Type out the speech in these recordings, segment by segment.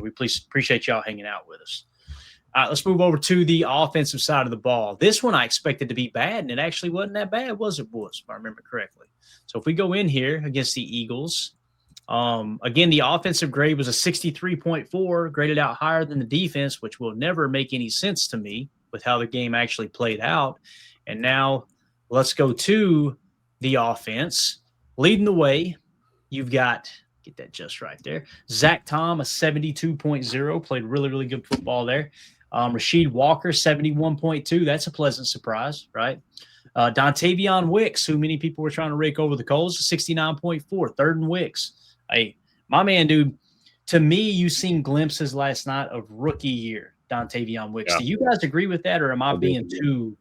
We please appreciate y'all hanging out with us. All right, let's move over to the offensive side of the ball. This one I expected to be bad, and it actually wasn't that bad, was it, boys, if I remember correctly? So if we go in here against the Eagles, again, the offensive grade was a 63.4, graded out higher than the defense, which will never make any sense to me with how the game actually played out. And now let's go to the offense. Leading the way, you've got – get that just right there. Zach Tom, a 72.0, played really, really good football there. Rasheed Walker, 71.2. That's a pleasant surprise, right? Dontavion Wicks, who many people were trying to rake over the coals, 69.4, third and Wicks. Hey, my man, dude, to me, you've seen glimpses last night of rookie year Dontavion Wicks. Yeah. Do you guys agree with that, or am I being too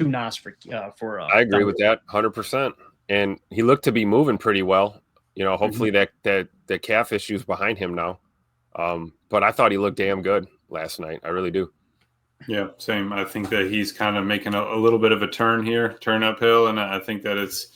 nice for I agree with that 100%. And he looked to be moving pretty well. You know, hopefully that the calf issue is behind him now. But I thought he looked damn good last night. I really do. Yeah, same. I think that he's kind of making a little bit of a turn uphill, and I think that it's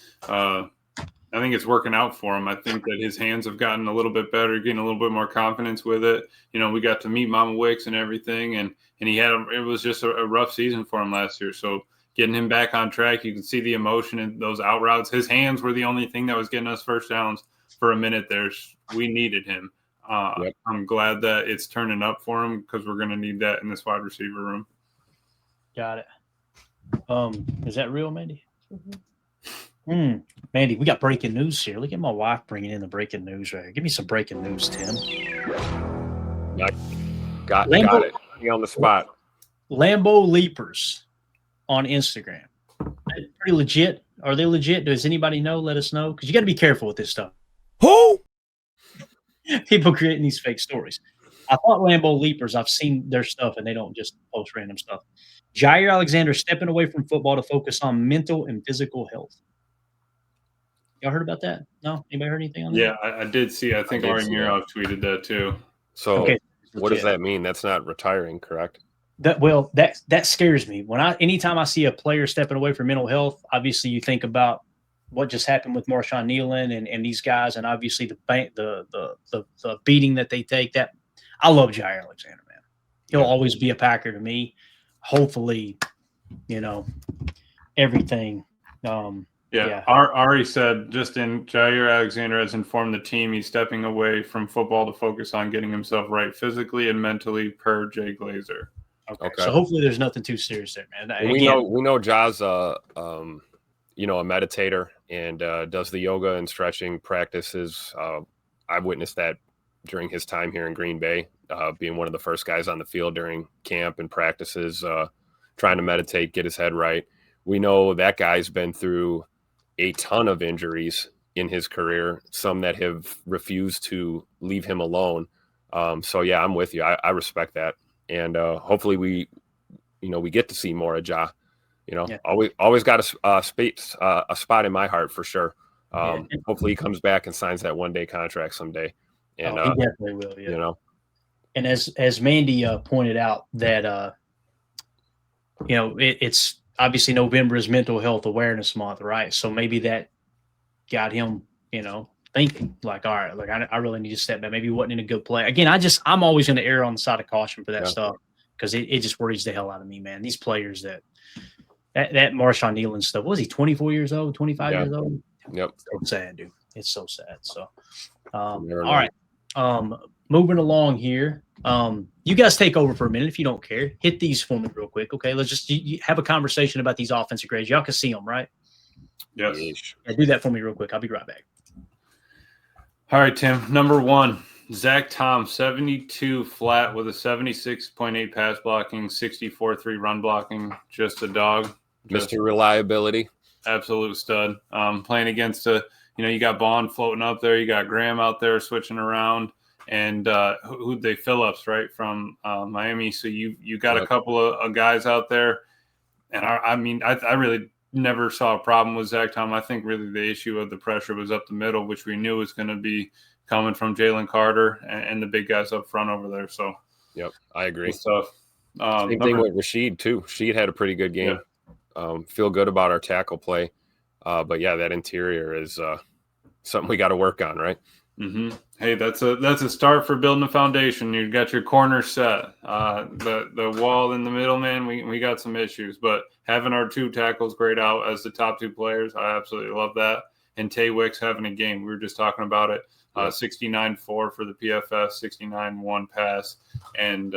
working out for him. I think that his hands have gotten a little bit better, getting a little bit more confidence with it. You know, we got to meet Mama Wicks and everything, and it was just a rough season for him last year. So getting him back on track, you can see the emotion in those out routes. His hands were the only thing that was getting us first downs for a minute there. We needed him. Yep. I'm glad that it's turning up for him because we're going to need that in this wide receiver room. Got it. Is that real, Mandy? Mandy, we got breaking news here. Look at my wife bringing in the breaking news right here. Give me some breaking news, Tim. Got it. Be on the spot. Lambeau Leapers on Instagram. Pretty legit. Are they legit? Does anybody know? Let us know. Because you got to be careful with this stuff. Who? People creating these fake stories. I thought Lambeau Leapers, I've seen their stuff, and they don't just post random stuff. Jair Alexander stepping away from football to focus on mental and physical health. Y'all heard about that? No? Anybody heard anything on that? Yeah, I did see. I think Ari Mirov tweeted that too. So what does that mean? That's not retiring, correct? That scares me. Anytime I see a player stepping away from mental health, obviously you think about what just happened with Marshawn Nealon and these guys, and obviously the beating that they take. That I love Jair Alexander, man. He'll always be a Packer to me. Hopefully, everything. Ari said Jair Alexander has informed the team he's stepping away from football to focus on getting himself right physically and mentally, per Jay Glazer. Okay. So hopefully there's nothing too serious there, man. We know Ja's a meditator and does the yoga and stretching practices. I've witnessed that during his time here in Green Bay, being one of the first guys on the field during camp and practices, trying to meditate, get his head right. We know that guy's been through a ton of injuries in his career, some that have refused to leave him alone. So yeah, I'm with you. I respect that. And hopefully we get to see more of Ja. Always got a spot in my heart for sure. Hopefully he comes back and signs that 1-day contract someday. And he definitely will. Yeah. And as Mandy pointed out, that it's obviously November is Mental Health Awareness Month, right? So maybe that got him, thinking like, all right, like I really need to step back. Maybe he wasn't in a good play. Again, I'm always going to err on the side of caution for that stuff because it just worries the hell out of me, man. These players that Marshawn Nealon stuff. What was he, 24 years old, 25 years old? Yep. It's so sad, dude. It's so sad. So, all right. Moving along here. You guys take over for a minute if you don't care. Hit these for me real quick, okay? Let's just have a conversation about these offensive grades. Y'all can see them, right? Yes. Yeah, do that for me real quick. I'll be right back. All right, Tim. Number 1, Zach Tom, 72 flat with a 76.8 pass blocking, 64.3 run blocking. Just a dog. Mr. Reliability. Absolute stud. Playing against you got Bond floating up there. You got Graham out there switching around. And Phillips, right, from Miami. So you got a couple of guys out there. And I really never saw a problem with Zach Tom. I think really the issue of the pressure was up the middle, which we knew was going to be coming from Jalen Carter and the big guys up front over there. So, yep, I agree. Same thing with Rasheed, too. Rasheed had a pretty good game. Yeah. Feel good about our tackle play. But, yeah, that interior is something we got to work on, right? Hey, that's a start for building a foundation. You got your corner set. The wall in the middle, man. We got some issues, but having our 2 tackles grayed out as the top 2 players, I absolutely love that. And Tay Wicks having a game. We were just talking about it. 69-4 for the PFF, 69-1 pass, and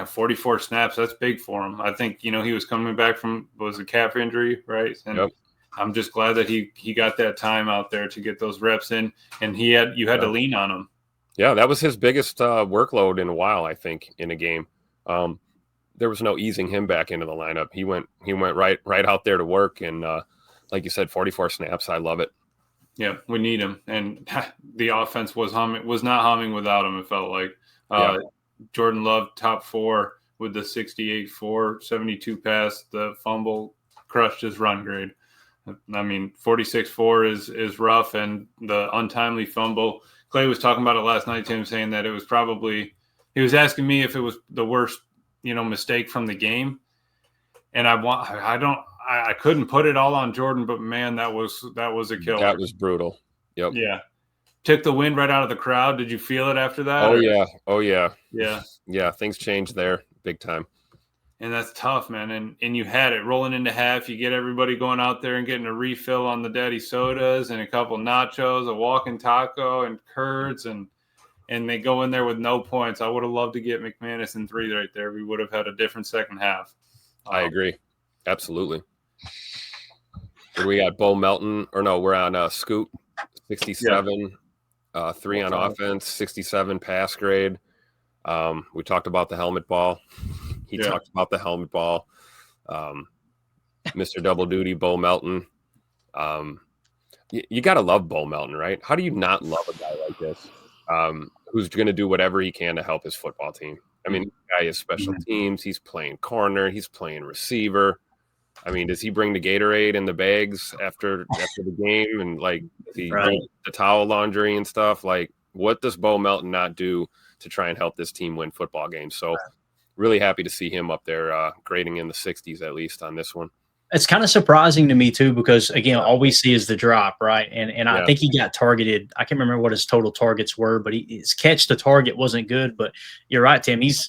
44 snaps. That's big for him. I think he was coming back from a calf injury, right? And Yep. I'm just glad that he got that time out there to get those reps in, and you had to lean on him. Yeah, that was his biggest workload in a while, I think, in a game. There was no easing him back into the lineup. He went right out there to work, and like you said, 44 snaps. I love it. Yeah, we need him, and the offense was not humming without him. It felt like Jordan Love top 4 with the 68-4, 72 pass, the fumble crushed his run grade. I mean, 46-4 is rough, and the untimely fumble. Clay was talking about it last night, Tim, saying that it was probably – he was asking me if it was the worst, mistake from the game. And I couldn't put it all on Jordan, but, man, that was a killer. That was brutal. Yep. Yeah. Took the wind right out of the crowd. Did you feel it after that? Oh, yeah. Yeah. Yeah, things changed there big time. And that's tough, man. And you had it rolling into half. You get everybody going out there and getting a refill on the daddy sodas and a couple nachos, a walking taco and curds, and they go in there with no points. I would have loved to get McManus in 3 right there. We would have had a different second half. I agree. Absolutely. We got Bo Melton, or no, we're on Scoot, 67, 3 on offense, 67 pass grade. We talked about the helmet ball. He talked about the helmet ball. Mr. Double Duty, Bo Melton. You got to love Bo Melton, right? How do you not love a guy like this who's going to do whatever he can to help his football team? I mean, the guy is special teams. He's playing corner. He's playing receiver. I mean, does he bring the Gatorade and the bags after the game and the towel laundry and stuff? Like, what does Bo Melton not do to try and help this team win football games? So really happy to see him up there grading in the 60s at least on this one. It's kind of surprising to me too, because again, all we see is the drop, right? And I think he got targeted. I can't remember what his total targets were, but his catch to target wasn't good. But you're right, Tim. He's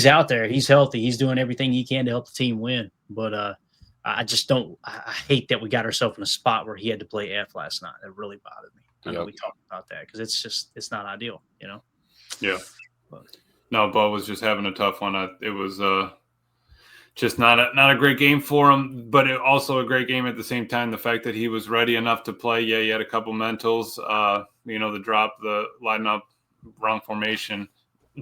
out there. He's healthy. He's doing everything he can to help the team win. But I just don't. I hate that we got ourselves in a spot where he had to play F last night. It really bothered me. I know we talked about that because it's not ideal, Yeah. But. No, Bo was just having a tough one. It was just not a great game for him, but also a great game at the same time. The fact that he was ready enough to play. Yeah, he had a couple mentals. The drop, the line up, wrong formation,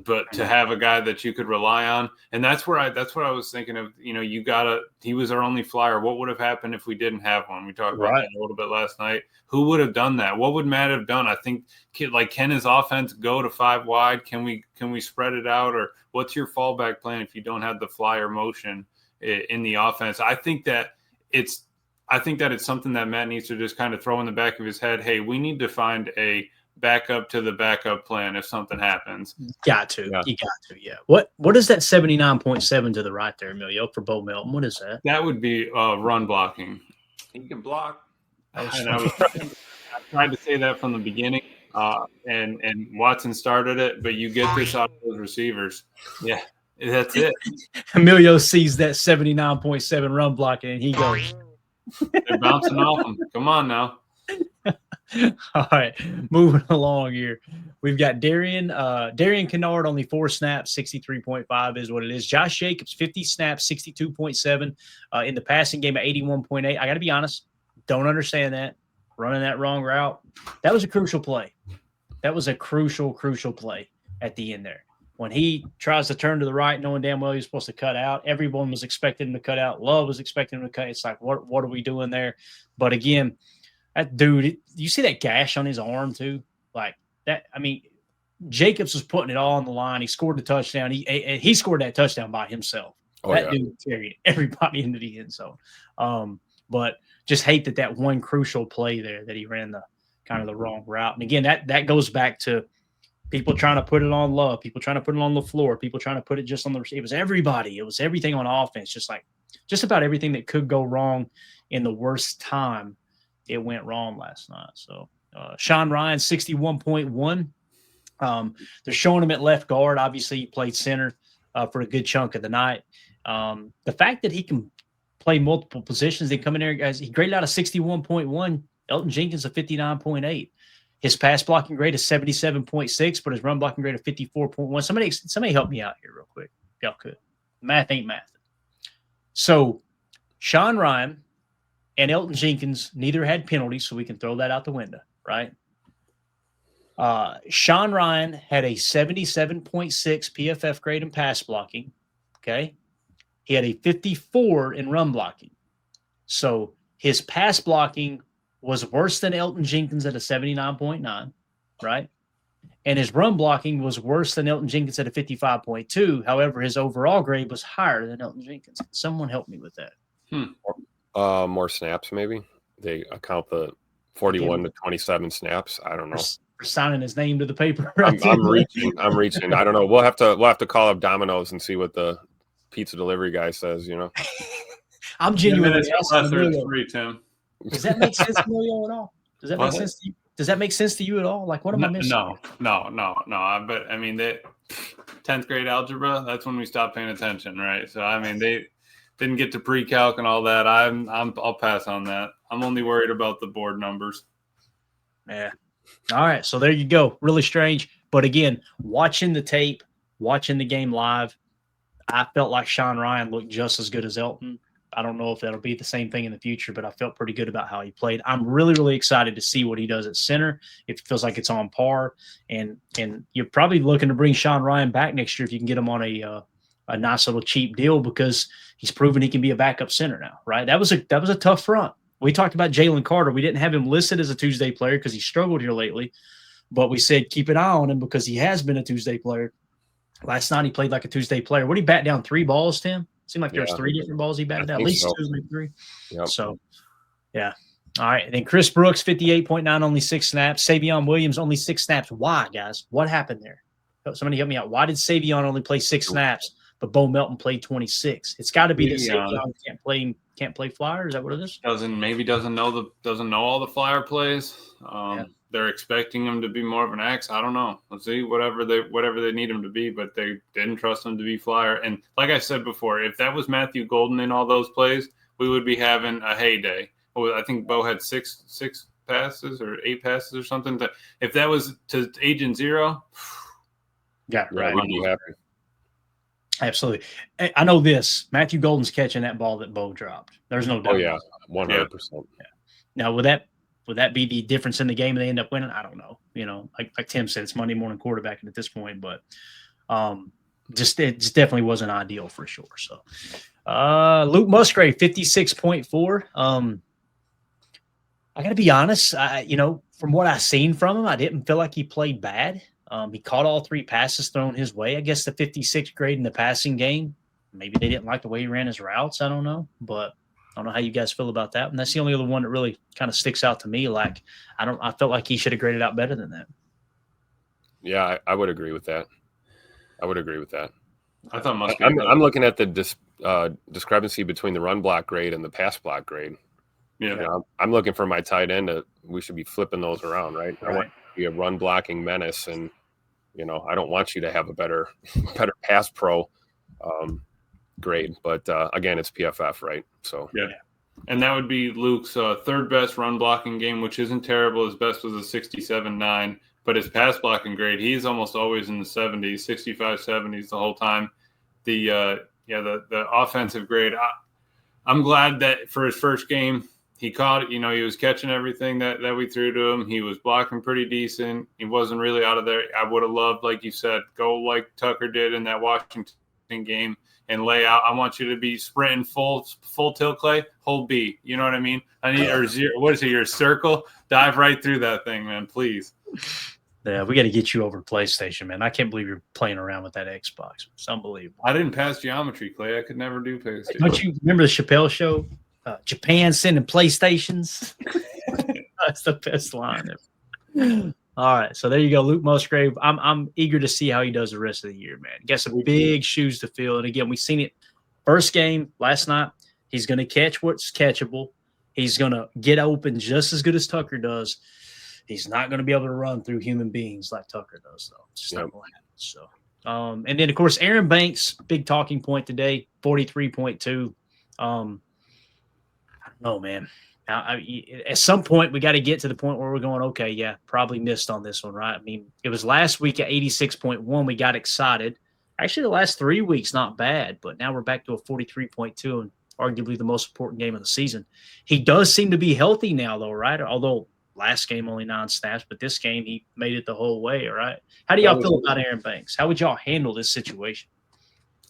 but to have a guy that you could rely on, and that's what I was thinking of. He was our only flyer. What would have happened if we didn't have one? We talked about that a little bit last night. Who would have done that? What would Matt have done? I think, can his offense go to 5 wide? Can we spread it out, or what's your fallback plan if you don't have the flyer motion in the offense? I think that it's something that Matt needs to just kind of throw in the back of his head. Hey, we need to find a backup to the backup plan if something happens. You got to. Yeah. What is that 79.7 to the right there, Emilio, for Bo Melton? What is that? That would be run blocking. He can block. I tried to say that from the beginning, and Watson started it, but you get this out of those receivers. Yeah, that's it. Emilio sees that 79.7 run blocking, and he goes. They're bouncing off him. Come on now. All right, moving along here. We've got Darian Kennard, only 4 snaps, 63.5 is what it is. Josh Jacobs, 50 snaps, 62.7 in the passing game at 81.8. I got to be honest, don't understand that. Running that wrong route. That was a crucial play. That was a crucial play at the end there. When he tries to turn to the right, knowing damn well he's supposed to cut out, everyone was expecting him to cut out. Love was expecting him to cut. It's like, what are we doing there? But again, that dude, you see that gash on his arm too? Like that. I mean, Jacobs was putting it all on the line. He scored the touchdown. He scored that touchdown by himself. Dude carried everybody into the end zone. But just hate that one crucial play there that he ran the kind of the wrong route. And again, that goes back to people trying to put it on Love, people trying to put it on LaFleur, people trying to put it just on it was everybody. It was everything on offense, just about everything that could go wrong in the worst time. It went wrong last night. So Sean Ryan, 61.1. They're showing him at left guard. Obviously, he played center for a good chunk of the night. The fact that he can play multiple positions, they come in there, guys, he graded out a 61.1. Elton Jenkins a 59.8. His pass blocking grade is 77.6, but his run blocking grade of 54.1. Somebody help me out here real quick. If y'all could. Math ain't math. So Sean Ryan and Elton Jenkins neither had penalties, so we can throw that out the window, right? Sean Ryan had a 77.6 PFF grade in pass blocking. Okay. He had a 54 in run blocking. So his pass blocking was worse than Elton Jenkins at a 79.9, right? And his run blocking was worse than Elton Jenkins at a 55.2. However, his overall grade was higher than Elton Jenkins. Someone help me with that. More snaps, maybe. They account the 41 to 27 snaps. I don't know. For signing his name to the paper. I'm reaching. I don't know. We'll have to call up Domino's and see what the pizza delivery guy says, you know. I'm genuinely asking. Tim. Does that make sense to you at all? Does that make sense to you? Does that make sense to you at all? Like, what am I missing? No. But I mean, that 10th grade algebra, that's when we stopped paying attention, right? So I mean, they didn't get to pre-calc and all that. I'll pass on that. I'm only worried about the board numbers. Yeah. All right. So there you go. Really strange. But again, watching the tape, watching the game live, I felt like Sean Ryan looked just as good as Elton. I don't know if that'll be the same thing in the future, but I felt pretty good about how he played. I'm really, really excited to see what he does at center. If it feels like it's on par, and you're probably looking to bring Sean Ryan back next year if you can get him on a nice little cheap deal, because he's proven he can be a backup center now, right? That was a tough front. We talked about Jalen Carter. We didn't have him listed as a Tuesday player because he struggled here lately, but we said keep an eye on him because he has been a Tuesday player. Last night he played like a Tuesday player. What did he bat down 3 balls, Tim? Seemed like there was 3 different balls he batted down. At least so. 2, maybe 3. Yep. So, yeah. All right. And then Chris Brooks, 58.9, only 6 snaps. Savion Williams, only 6 snaps. Why, guys? What happened there? Somebody help me out. Why did Savion only play 6 snaps, but Bo Melton played 26? It's got to be that Savion can't play flyer. Is that what it is? Doesn't know all the flyer plays. They're expecting him to be more of an X. I don't know. Let's see, whatever they need him to be, but they didn't trust him to be flyer. And like I said before, if that was Matthew Golden in all those plays, we would be having a heyday. I think Bo had 6 passes or 8 passes or something. If that was to Agent Zero, right. We'd be happy. Absolutely. I know this. Matthew Golden's catching that ball that Bo dropped. There's no doubt. Oh, yeah, 100%. Yeah. Now, would that be the difference in the game and they end up winning? I don't know. You know, like Tim said, it's Monday morning quarterbacking at this point, but it just definitely wasn't ideal for sure. So Luke Musgrave, 56.4. I got to be honest, from what I've seen from him, I didn't feel like he played bad. He caught all 3 passes thrown his way. I guess the 56th grade in the passing game, maybe they didn't like the way he ran his routes. I don't know, but I don't know how you guys feel about that. And that's the only other one that really kind of sticks out to me. Like, I felt like he should have graded out better than that. Yeah, I would agree with that. I thought I'm looking at the discrepancy between the run block grade and the pass block grade. Yeah. You know, I'm looking for my tight end we should be flipping those around, right? I want to be a run blocking menace, and I don't want you to have a better pass pro grade, but again, it's PFF, right? So yeah, and that would be Luke's 3rd best run blocking game, which isn't terrible. His best was a 67.9, but his pass blocking grade, he's almost always in the 70s, 65, 70s the whole time. The offensive grade, I'm glad that for his first game he caught it. He was catching everything that we threw to him. He was blocking pretty decent. He wasn't really out of there. I would have loved, like you said, go like Tucker did in that Washington game and lay out. I want you to be sprinting full tilt, Clay, hold B. You know what I mean? I need or zero. What is it? Your circle? Dive right through that thing, man. Please. Yeah, we got to get you over to PlayStation, man. I can't believe you're playing around with that Xbox. It's unbelievable. I didn't pass geometry, Clay. I could never do PlayStation. Don't you remember the Chappelle show? Japan sending PlayStations. That's the best line ever. All right, so there you go, Luke Musgrave. I'm eager to see how he does the rest of the year, man. Got some big shoes to fill, and again, we've seen it. First game last night, he's going to catch what's catchable. He's going to get open just as good as Tucker does. He's not going to be able to run through human beings like Tucker does, though. It's just not going to happen. So, and then, of course, Aaron Banks, big talking point today, 43.2. I don't know, man. At some point, we got to get to the point where we're going, okay, yeah, probably missed on this one, right? I mean, it was last week at 86.1. We got excited. Actually, the last 3 weeks, not bad, but now we're back to a 43.2 and arguably the most important game of the season. He does seem to be healthy now, though, right? Although last game only 9 snaps, but this game he made it the whole way, all right? How do y'all feel about Aaron Banks? How would y'all handle this situation?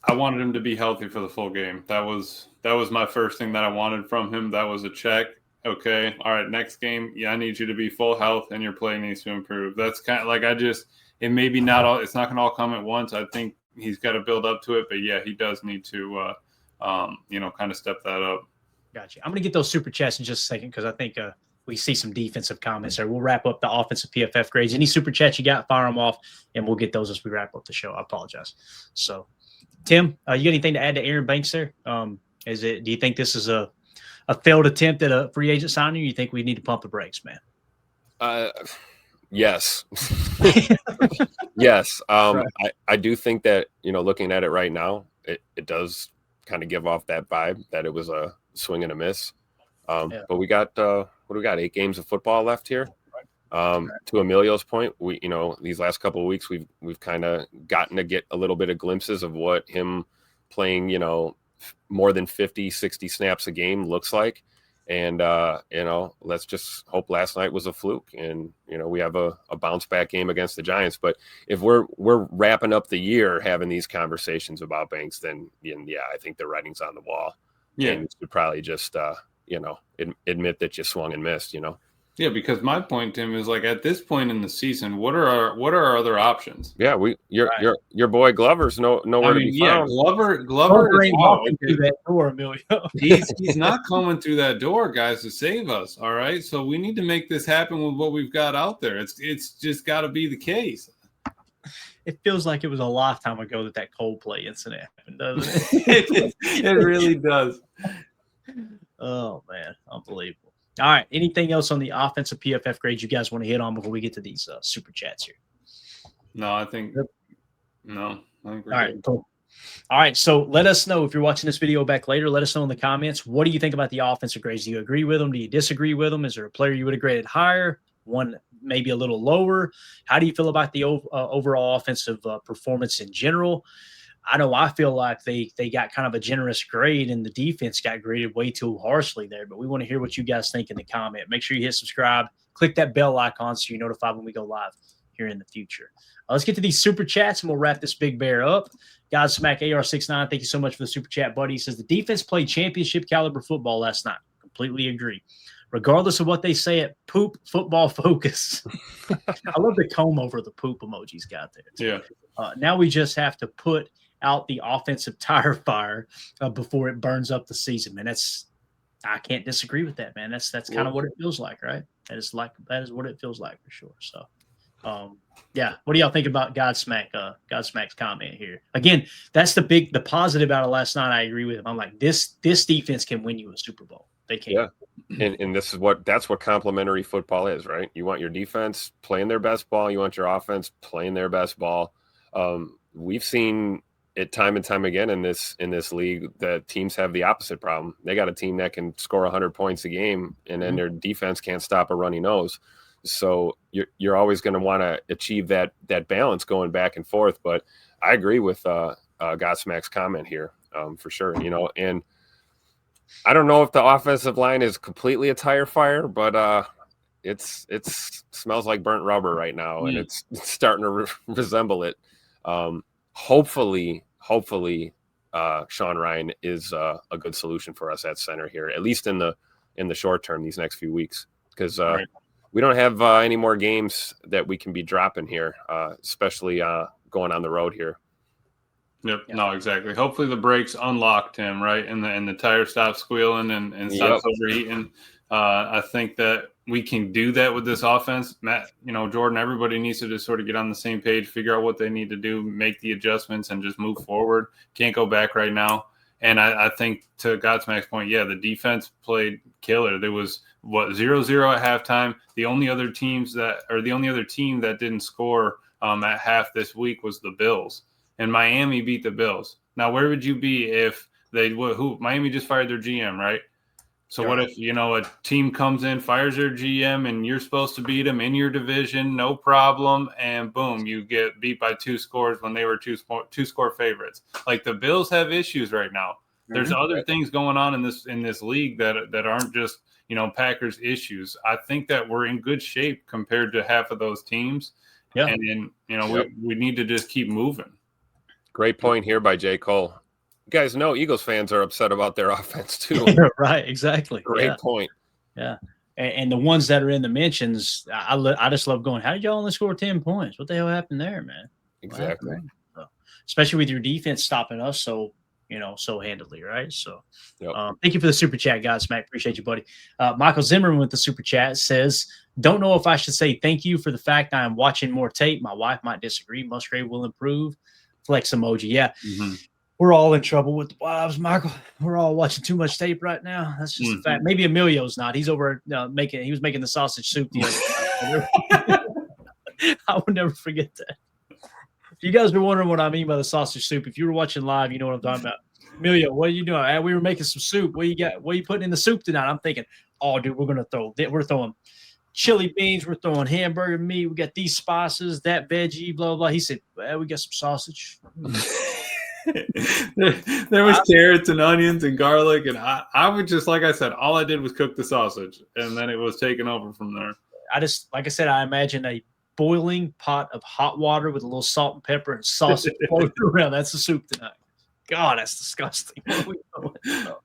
I wanted him to be healthy for the full game. That was my first thing that I wanted from him. That was a check. Okay, all right, next game, yeah, I need you to be full health and your play needs to improve. That's kind of like it may be not all, it's not going to all come at once. I think he's got to build up to it, but yeah, he does need to, kind of step that up. Gotcha. I'm going to get those super chats in just a second because I think we see some defensive comments there. We'll wrap up the offensive PFF grades. Any super chats you got, fire them off, and we'll get those as we wrap up the show. I apologize. So, Tim, you got anything to add to Aaron Banks there? Do you think this is a failed attempt at a free agent signing, or you think we need to pump the brakes, man? Yes. Yes. Right. I do think that, looking at it right now, it does kind of give off that vibe that it was a swing and a miss. But we got, 8 games of football left here. To Emilio's point, we, these last couple of weeks, we've kind of gotten to get a little bit of glimpses of what him playing, more than 50, 60 snaps a game looks like. And, let's just hope last night was a fluke and, we have a bounce back game against the Giants. But if we're wrapping up the year having these conversations about Banks, then I think the writing's on the wall. Yeah. And you should probably just, admit that you swung and missed, Yeah, because my point, Tim, is like at this point in the season, what are our other options? Yeah, your boy Glover's nowhere to be found. Glover ain't walking through that door, Emilio. He's not coming through that door, guys, to save us. All right, so we need to make this happen with what we've got out there. It's just got to be the case. It feels like it was a lifetime ago that Coldplay incident happened, doesn't it? It really does. Oh man, unbelievable. All right. Anything else on the offensive PFF grades you guys want to hit on before we get to these super chats here? No, I think we're all right, cool. All right. So let us know if you're watching this video back later. Let us know in the comments. What do you think about the offensive grades? Do you agree with them? Do you disagree with them? Is there a player you would have graded higher? One maybe a little lower? How do you feel about the overall offensive performance in general? I know I feel like they got kind of a generous grade and the defense got graded way too harshly there, but we want to hear what you guys think in the comment. Make sure you hit subscribe, click that bell icon so you're notified when we go live here in the future. Let's get to these super chats and we'll wrap this big bear up. Godsmack AR69, thank you so much for the super chat, buddy. He says the defense played championship caliber football last night. Completely agree. Regardless of what they say at Poop Football Focus. I love the comb over the poop emojis got there. Yeah. Now we just have to put out the offensive tire fire before it burns up the season, man. I can't disagree with that, man. That's kind of what it feels like, right? That is what it feels like for sure. So, what do y'all think about Godsmack's comment here? Again, that's the positive out of last night. I agree with him. I'm like, this defense can win you a Super Bowl. They can. Yeah. And that's what complimentary football is, right? You want your defense playing their best ball. You want your offense playing their best ball. We've seen it time and time again in this league that teams have the opposite problem. They got a team that can score 100 points a game, and then their defense can't stop a runny nose. So you're always going to want to achieve that balance going back and forth. But I agree with Godsmack's comment here for sure. And I don't know if the offensive line is completely a tire fire, but it smells like burnt rubber right now, and it's starting to resemble it. Hopefully, Sean Ryan is a good solution for us at center here, at least in the short term, these next few weeks, because we don't have any more games that we can be dropping here, especially going on the road here. Yep. Yeah. No, exactly. Hopefully the brakes unlocked him, right? And the tire stops squealing and stops overheating. I think that we can do that with this offense. Matt, Jordan, everybody needs to just sort of get on the same page, figure out what they need to do, make the adjustments, and just move forward. Can't go back right now. And I think to Godsmack's point, yeah, the defense played killer. There was 0-0 at halftime. The only other team that didn't score at half this week was the Bills, and Miami beat the Bills. Now, where would you be if Miami just fired their GM, right? So what if, a team comes in, fires their GM, and you're supposed to beat them in your division, no problem, and boom, you get beat by 2 scores when they were two score favorites. Like, the Bills have issues right now. There's other things going on in this league that aren't just, Packers issues. I think that we're in good shape compared to half of those teams. Yeah. And we need to just keep moving. Great point here by J. Cole. You guys know Eagles fans are upset about their offense too. Right, exactly. Great point. Yeah. And the ones that are in the mentions, I just love going, how did y'all only score 10 points? What the hell happened there, man? Exactly. So, especially with your defense stopping us so handily, right? So thank you for the super chat, Godsmack. Appreciate you, buddy. Michael Zimmerman with the super chat says, don't know if I should say thank you for the fact I am watching more tape. My wife might disagree. Musgrave will improve. Flex emoji. Yeah. Mm-hmm. We're all in trouble with the wives, Michael. We're all watching too much tape right now. That's just a fact. Maybe Emilio's not. He's over he was making the sausage soup the other time. I would never forget that. If you guys were wondering what I mean by the sausage soup, if you were watching live, you know what I'm talking about. Emilio, what are you doing? We were making some soup. What are you putting in the soup tonight? I'm thinking, oh, dude, we're throwing chili beans, we're throwing hamburger meat, we got these spices, that veggie, blah, blah. He said, well, we got some sausage. there was carrots and onions and garlic, and I would just, like I said, all I did was cook the sausage, and then it was taken over from there. Like I said, I imagine a boiling pot of hot water with a little salt and pepper and sausage floating around. That's the soup tonight. God, that's disgusting.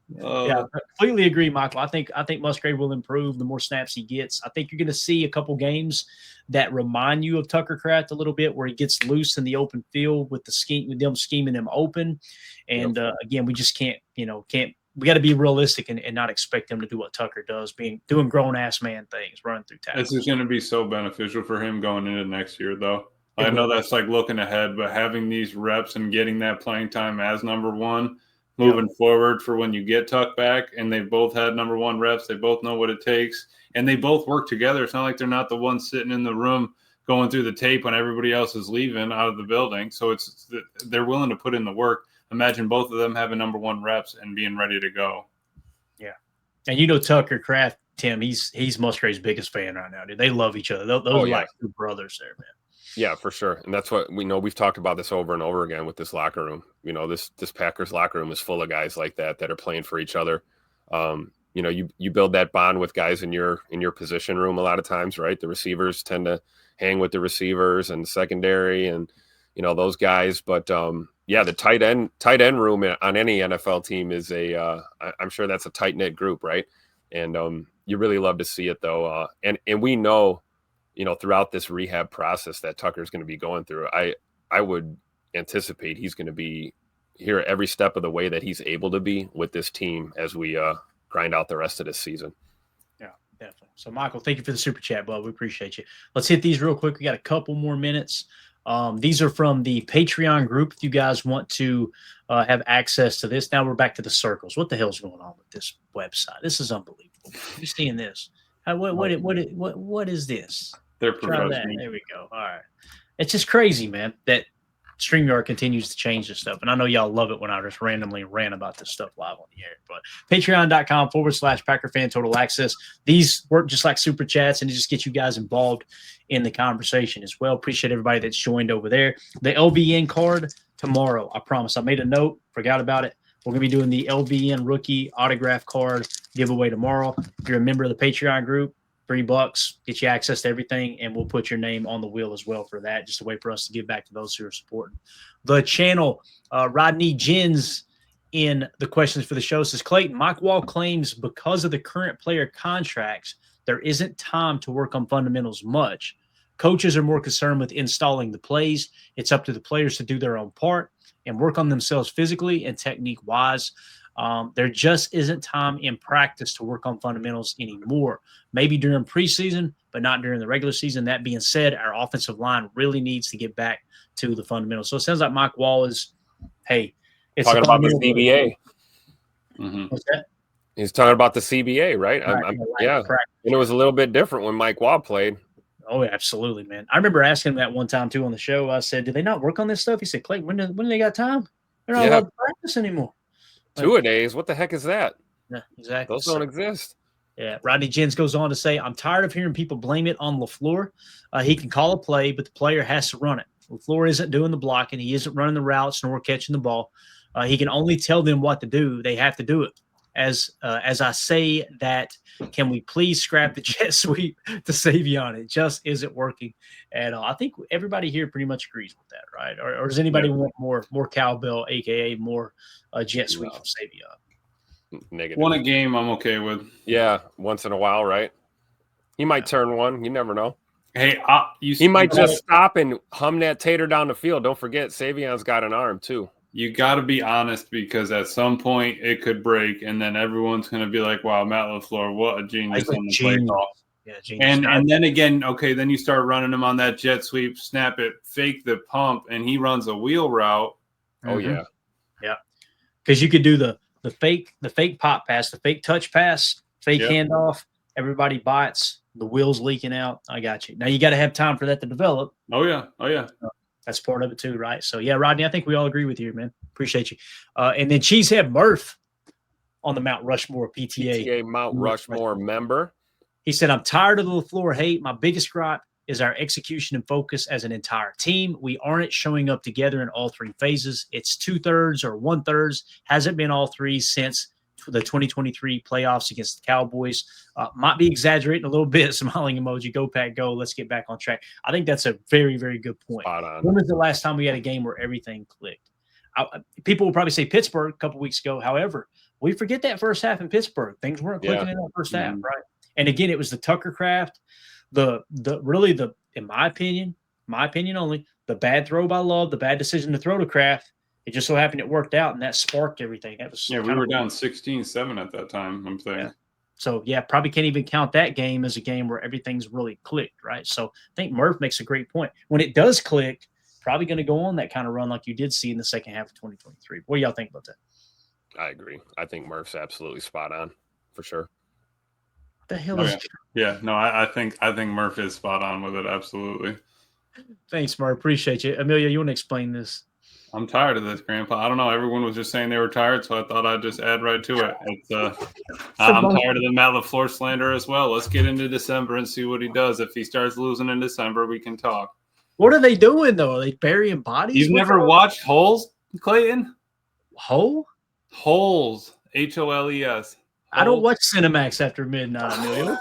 Yeah, completely agree, Michael. I think Musgrave will improve the more snaps he gets. I think you're going to see a couple games that remind you of Tucker Kraft a little bit, where he gets loose in the open field with them scheming him open. And again, we just can't. We got to be realistic and not expect him to do what Tucker does, doing grown ass man things, running through tackles. This is going to be so beneficial for him going into next year, though. I know that's like looking ahead, but having these reps and getting that playing time as number one, moving forward for when you get Tuck back, and they've both had number one reps. They both know what it takes, and they both work together. It's not like they're not the ones sitting in the room going through the tape when everybody else is leaving out of the building. So they're willing to put in the work. Imagine both of them having number one reps and being ready to go. Yeah. And Tucker Kraft, Tim, he's Musgrave's biggest fan right now, dude. They love each other. Those are like two brothers there, man. Yeah, for sure. And that's what we know. We've talked about this over and over again with this locker room. This Packers locker room is full of guys like that are playing for each other. You build that bond with guys in your position room a lot of times, right? The receivers tend to hang with the receivers and the secondary and, those guys. But, the tight end room on any NFL team is I'm sure that's a tight-knit group, right? And you really love to see it, though. And we know, throughout this rehab process that Tucker's going to be going through, I would anticipate he's going to be here every step of the way that he's able to be with this team as we grind out the rest of this season. Yeah, definitely. So, Michael, thank you for the super chat, bud. We appreciate you. Let's hit these real quick. We got a couple more minutes. These are from the Patreon group. If you guys want to have access to this, now we're back to the circles. What the hell's going on with this website? This is unbelievable. You're seeing this. What is this? They're professional. There we go. All right. It's just crazy, man, that StreamYard continues to change this stuff. And I know y'all love it when I just randomly rant about this stuff live on the air. But patreon.com/Packer Fan Total Access. These work just like super chats, and it just gets you guys involved in the conversation as well. Appreciate everybody that's joined over there. The LVN card tomorrow, I promise. I made a note, forgot about it. We're going to be doing the LVN rookie autograph card giveaway tomorrow. If you're a member of the Patreon group, $3, get you access to everything, and we'll put your name on the wheel as well for that, just a way for us to give back to those who are supporting the channel. Rodney Jens in the questions for the show says, Clayton, Mike Wall claims because of the current player contracts, there isn't time to work on fundamentals much. Coaches are more concerned with installing the plays. It's up to the players to do their own part and work on themselves physically and technique-wise. There just isn't time in practice to work on fundamentals anymore. Maybe during preseason, but not during the regular season. That being said, our offensive line really needs to get back to the fundamentals. So it sounds like Mike Wall is, hey, it's talking about this DBA. Mm-hmm. What's that? He's talking about the CBA, right? Right, Yeah. And it was a little bit different when Mike Waugh played. Oh, absolutely, man. I remember asking him that one time too on the show. I said, "Do they not work on this stuff?" He said, "Clay, when do they got time? They're not allowed to practice anymore." Two-a-days? What the heck is that? Yeah, exactly. Those don't exist. Yeah, Rodney Jens goes on to say, "I'm tired of hearing people blame it on LaFleur. He can call a play, but the player has to run it. LaFleur isn't doing the blocking. He isn't running the routes nor catching the ball. He can only tell them what to do. They have to do it. As I say that, can we please scrap the jet sweep to Savion? It just isn't working at all." I think everybody here pretty much agrees with that, right? Or does anybody want more cowbell, aka more jet sweep from Savion? Negative. One a game, I'm okay with. Yeah, once in a while, right? He might turn one. You never know. Hey, he might just stop and hum that tater down the field. Don't forget, Savion's got an arm too. You got to be honest, because at some point it could break, and then everyone's going to be like, "Wow, Matt LaFleur, what a genius on the play call." Yeah, genius. And then again, okay, then you start running him on that jet sweep, snap it, fake the pump, and he runs a wheel route. Oh yeah, because you could do the fake pop pass, the fake touch pass, fake handoff. Everybody bites. The wheels leaking out. I got you. Now you got to have time for that to develop. Oh yeah. That's part of it too, right? So yeah, Rodney, I think we all agree with you, man. Appreciate you. And then Cheesehead Murph on the Mount Rushmore PTA Mount Rushmore member. He said, "I'm tired of the LaFleur hate. My biggest gripe is our execution and focus as an entire team. We aren't showing up together in all three phases. It's 2/3 or 1/3. Hasn't been all three since the 2023 playoffs against the Cowboys. Might be exaggerating a little bit. Smiling emoji. Go Pack, go. Let's get back on track." I think that's a very, very good point. When was the last time we had a game where everything clicked? People will probably say Pittsburgh a couple weeks ago. However, we forget that first half in Pittsburgh. Things weren't clicking in that first half, right? And again, it was the Tucker Craft, in my opinion only, the bad throw by Love, the bad decision to throw to Kraft. It just so happened it worked out, and that sparked everything. That was we were down 16-7 at that time, I'm saying. Yeah. So, probably can't even count that game as a game where everything's really clicked, right? So, I think Murph makes a great point. When it does click, probably going to go on that kind of run like you did see in the second half of 2023. What do y'all think about that? I agree. I think Murph's absolutely spot on, for sure. What the hell is I think Murph is spot on with it, absolutely. Thanks, Murph. Appreciate you. Amelia, you want to explain this? I'm tired of this, Grandpa. I don't know. Everyone was just saying they were tired, so I thought I'd just add right to it. I'm tired of the Matt LaFleur slander as well. Let's get into December and see what he does. If he starts losing in December, we can talk. What are they doing, though? Are they burying bodies? You've never watched Holes, Clayton? Holes? Holes. Holes. I don't watch Cinemax after midnight, Amelia.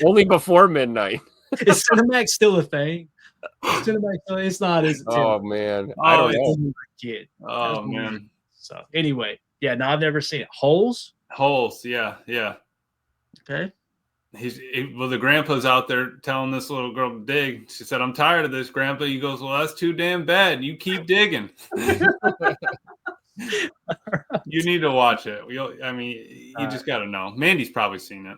Only before midnight. Is Cinemax still a thing? Cinemax, it's not, is it? Oh, man. I don't know. Kid. Oh, man. So, anyway, no, I've never seen it. Holes, yeah. Okay. The grandpa's out there telling this little girl to dig. She said, "I'm tired of this, Grandpa." He goes, "Well, that's too damn bad. You keep digging." You need to watch it. You just got to know. Mandy's probably seen it.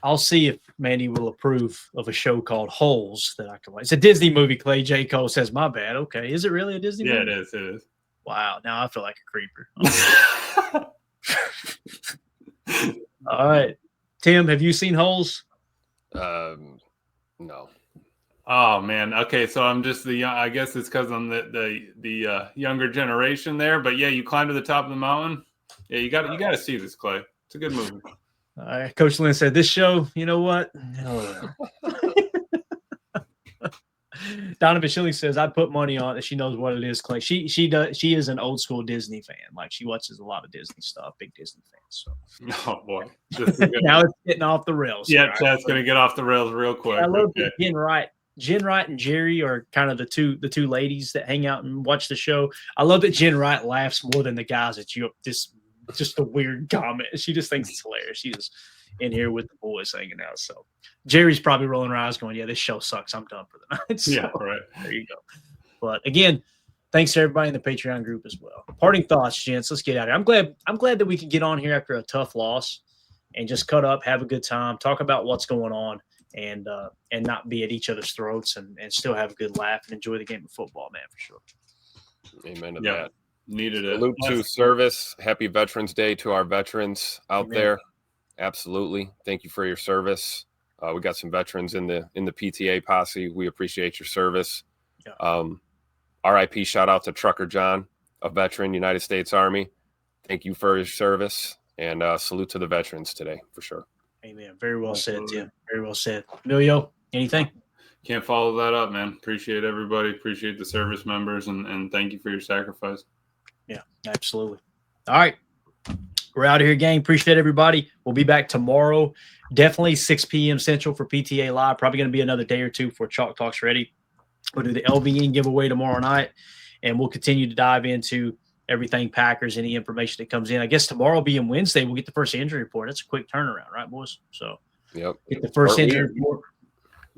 I'll see if Mandy will approve of a show called Holes that I can watch. It's a Disney movie, Clay. J. Cole says, "My bad." Okay. Is it really a Disney movie? Yeah, it is. Wow. Now I feel like a creeper. All right. Tim, have you seen Holes? No. Oh man. Okay, so I'm just I guess it's because I'm the younger generation there. But yeah, you climb to the top of the mountain. Yeah, you got to see this, Clay. It's a good movie. Coach Lynn said, "This show, you know what?" Donovan Schilling says, "I'd put money on it. She knows what it is, Clay. She does. She is an old school Disney fan. Like she watches a lot of Disney stuff. Big Disney fan." So, oh boy, now it's getting off the rails. Yeah, that's going to get off the rails real quick. I love that Jen Wright and Jerry are kind of the two ladies that hang out and watch the show. I love that Jen Wright laughs more than the guys at you. Just a weird comment. She just thinks it's hilarious. She's in here with the boys hanging out. So Jerry's probably rolling her eyes going, "Yeah, this show sucks. I'm done for the night." So, yeah, right. There you go. But again, thanks to everybody in the Patreon group as well. Parting thoughts, gents. Let's get out of here. I'm glad that we could get on here after a tough loss and just cut up, have a good time, talk about what's going on, and not be at each other's throats and still have a good laugh and enjoy the game of football, man, for sure. Amen to that. Needed it. Salute to service. Happy Veterans Day to our veterans out Amen. there. Absolutely. Thank you for your service. We got some veterans in the PTA posse. We appreciate your service. Yeah. RIP shout out to Trucker John, a veteran, United States Army. Thank you for your service, and salute to the veterans today for sure. Amen. Very well said, Absolutely. Tim. Very well said. Emilio, anything? Can't follow that up, man. Appreciate everybody. Appreciate the service members, and thank you for your sacrifice. Yeah, absolutely. All right. We're out of here, gang. Appreciate everybody. We'll be back tomorrow. Definitely 6 p.m. Central for PTA Live. Probably going to be another day or two before Chalk Talk's ready. We'll do the LVN giveaway tomorrow night, and we'll continue to dive into everything Packers, any information that comes in. I guess tomorrow being Wednesday, we'll get the first injury report. That's a quick turnaround, right, boys? So Yep. get the first injury report.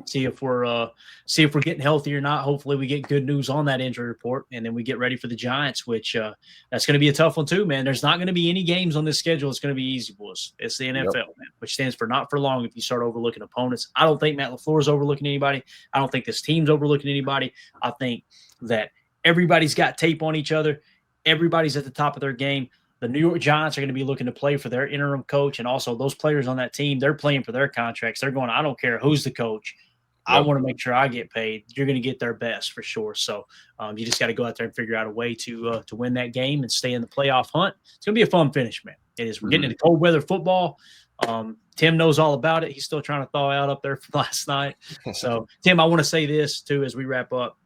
See if we're getting healthy or not. Hopefully we get good news on that injury report, and then we get ready for the Giants, which that's going to be a tough one too, man. There's not going to be any games on this schedule. It's going to be easy, boys. It's the NFL, man, which stands for not for long. If you start overlooking opponents, I don't think Matt LaFleur is overlooking anybody. I don't think this team's overlooking anybody. I think that everybody's got tape on each other. Everybody's at the top of their game. The New York Giants are going to be looking to play for their interim coach, and also those players on that team, they're playing for their contracts. They're going, I don't care who's the coach. I want to make sure I get paid. You're going to get their best for sure. So you just got to go out there and figure out a way to win that game and stay in the playoff hunt. It's going to be a fun finish, man. It is. We're getting into cold weather football. Tim knows all about it. He's still trying to thaw out up there from last night. So, Tim, I want to say this too as we wrap up.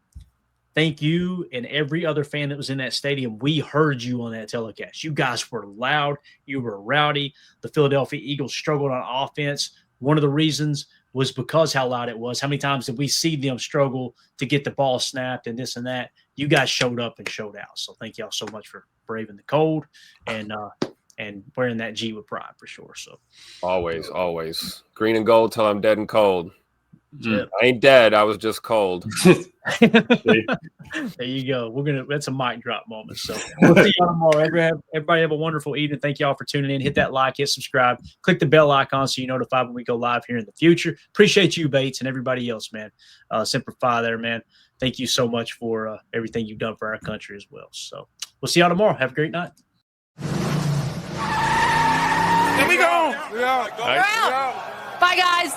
Thank you and every other fan that was in that stadium. We heard you on that telecast. You guys were loud. You were rowdy. The Philadelphia Eagles struggled on offense. One of the reasons was because how loud it was. How many times did we see them struggle to get the ball snapped and this and that? You guys showed up and showed out. So thank y'all so much for braving the cold and wearing that G with pride for sure. So Always. Green and gold till I'm dead and cold. Yeah. I ain't dead. I was just cold. There you go. That's a mic drop moment. So we'll see y'all tomorrow. Everybody have a wonderful evening. Thank y'all for tuning in. Hit that like, hit subscribe, click the bell icon so you're notified when we go live here in the future. Appreciate you, Bates, and everybody else, man. Semper Fi there, man. Thank you so much for everything you've done for our country as well. So we'll see y'all tomorrow. Have a great night. Here we go. We're out. Bye, guys.